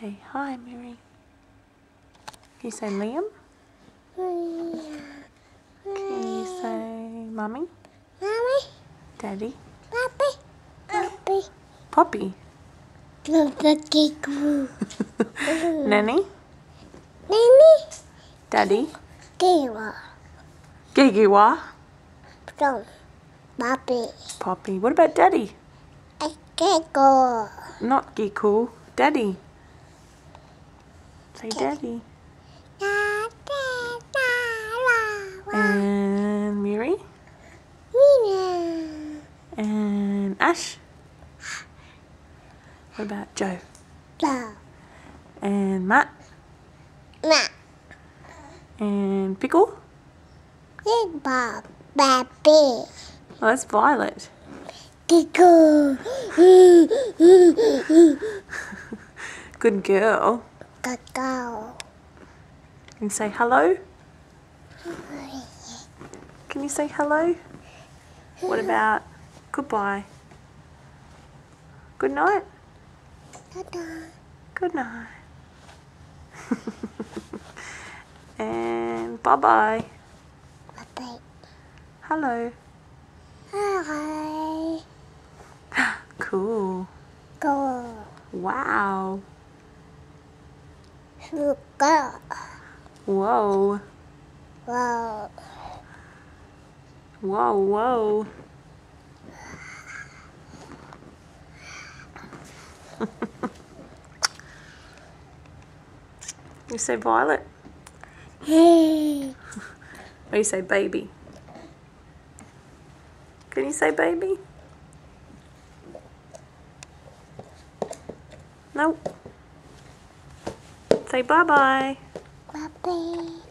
Say hi, Mary. Can you say Liam? Can you say Mummy? Mommy, Daddy? Papi, Papi, Poppy? Nanny? Nini, Daddy? Kiwa, Gigiwa? Tom, Papi, Poppy. What about Daddy? Keko, Not Giku. Daddy. Say Daddy. And Miri? Mina, And Ash? What about Joe? Love, And Matt? Ma, And Pickle? Big Bob, Papi, Oh, that's Violet. Kiko, Good girl. Kakao, Can you say hello? Can you say hello? What about goodbye? Good night? Tata, Good night. And bye-bye. Papi, Hello. Hi, Cool. Go, Wow. Sugar, Whoa. Wow, Whoa, whoa. You say Violet? Hey, Or you say baby? Can you say baby? Nope. Say bye-bye. Papi.